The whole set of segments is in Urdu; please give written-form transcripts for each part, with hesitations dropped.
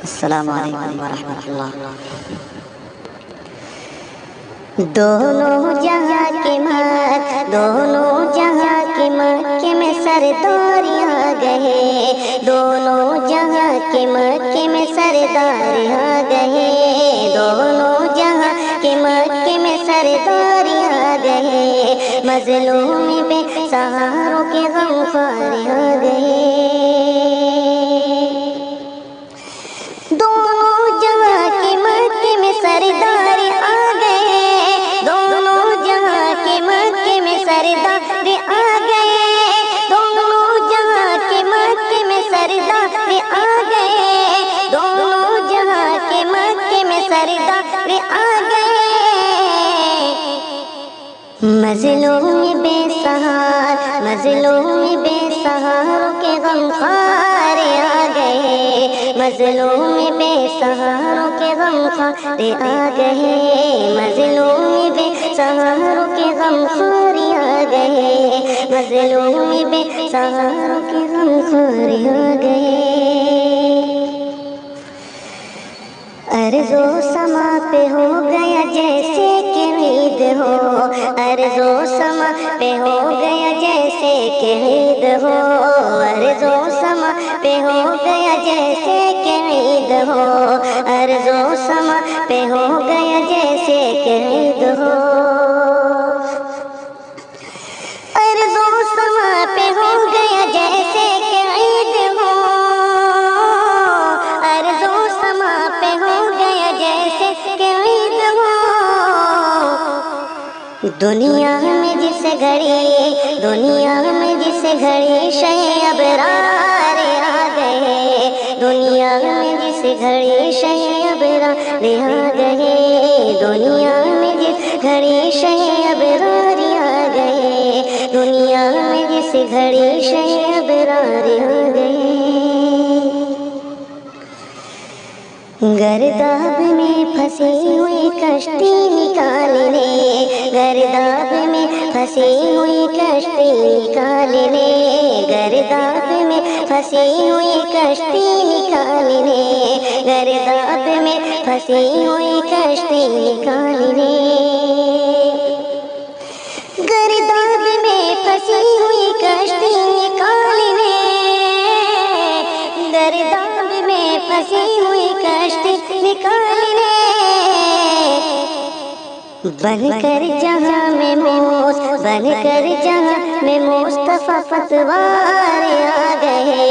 السلام علیکم ورحمۃ اللہ۔ دونوں جہاں کے مالک، دونوں جہاں کے مکے میں سردار آ گئے، دونوں جہاں کے مکے میں سردار آ گئے، دونوں جہاں کے مکے میں سردار آ گئے، مظلوم بے سہاروں کے غمخوار آ گئے۔ دونوں جہاں کے مکے میں سردار آ گئے، دونوں جہاں کے مکے میں سردار آ گئے، دونوں جہاں کے مکے میں سردار آ گئے، دونوں جہاں کے مکے میں سردار آ گئے، مظلوم بے سہار، مظلوم بے سہاروں کے غمخوار آ گئے، مظلوم بے سہاروں کے غمخوار آ گئے، مظلوم بے سہاروں کے غمخوار آ گئے، مظلوم بے سہاروں کے غمخوار آ گئے۔ ارض و سما پہ ہو گیا جیسے کہ عید ہو، ارض و سما پہ ہو گیا جیسے کہ عید ہو، ارض و سما پہ ہو گیا جیسے کہ عید ہو، ارض و سما پہ ہو گیا جیسے کہ عید ہو، ارض و سما پہ ہو گیا جیسے کہ عید ہو، ارض و سما پہ ہو گیا جیسے کہ عید ہو، دنیا میں جس گھڑی، دنیا میں جس گھڑی شہ ابرار آ گئے، دنیا میں جس گھڑی شہ ابرار آ گئے، دنیا میں جس گھڑی شہ ابرار آ گئے، دنیا میں جس گھڑی شہ ابرار آ گئے، گرداب میں پھنسی ہوئی کشتی نکال لے، گرداب میں پھنسی ہوئی کشتی نکال لے، گرداب میں پھنسی ہوئی کشتی نکال لے، گرداب میں پھنسی ہوئی کشتی نکال لے، گرداب میں پھنسی ہوئی کشتی نکال لے، گرداب میں پھنسی ہوئی کشتی نکال لے، بن کر جہاں میں موس، بن کر جہاں میں مصطفیٰ پتوار آ گئے،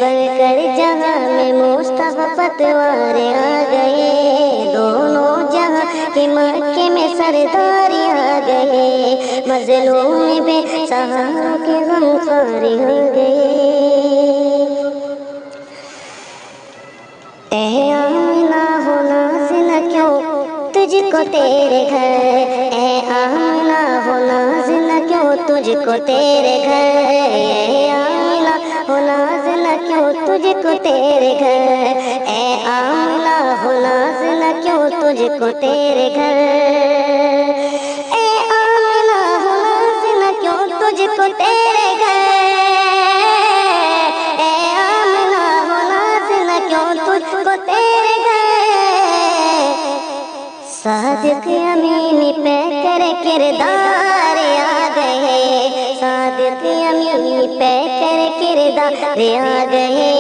بن کر جہاں میں مصطفیٰ پتوار آ گئے، دونوں جہاں کے مکے میں سردار آ گئے، مظلوم بے سہاروں کے غمخوار آ گئے۔ اے آمنہ ہو نازنہ کیوں تجھ کو تیرے گھر، اے آمنہ ہو نازنہ کیوں تجھ کو تیرے گھر، اے آمنہ ہو نازنہ کیوں تجھ کو تیرے گھر، اے آمنہ ہو نازنہ کیوں تجھ کو تیرے گھر، اے آمنہ ہو نازنہ کیوں تجھ کو تیرے گھر، اے آمنہ ہو نازنہ کیوں تجھ کو تیرے گھر، صادق امین پہ کر کردار آ گئے، صادق امین پہ کر کردار آ گئے،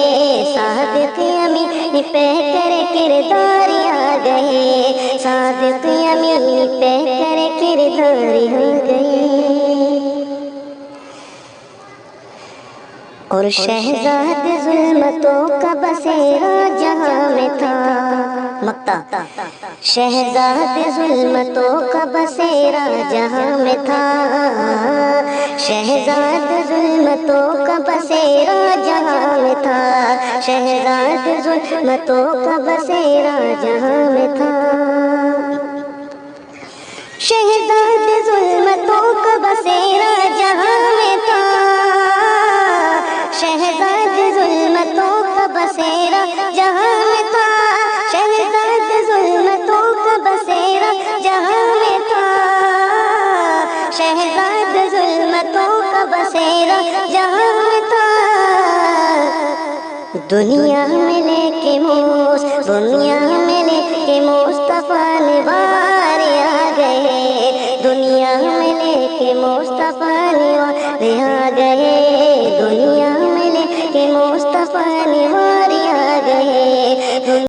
صادق امین پہ کر کردار آ گئے، صادق امین پہ کر کردار آ گئے، اور شہزاد ظلمتوں کا بسیرا جہاں میں تھا، مکہ شہزاد ظلمتوں کا بسیرا جہاں میں تھا، شہزاد ظلمتوں کا بسیرا جہاں میں تھا، شہزاد ظلمتوں کا بسیرا جہاں میں تھا، شہزاد ظلمتوں کا بسیرا جہاں میں تھا، شہزاد ظلمتوں کا بسیرا جہاں میں تھا، شہزاد ظلمتوں کا بسیرا جہاں میں تھا، شہزاد ظلمتوں کا بسیرا جہاں میں تھا، دنیا میں لے کے دنیا میں لے کے مصطفیٰ نوار آ گئے، دنیا میں لے کے مصطفیٰ نوار آ گئے۔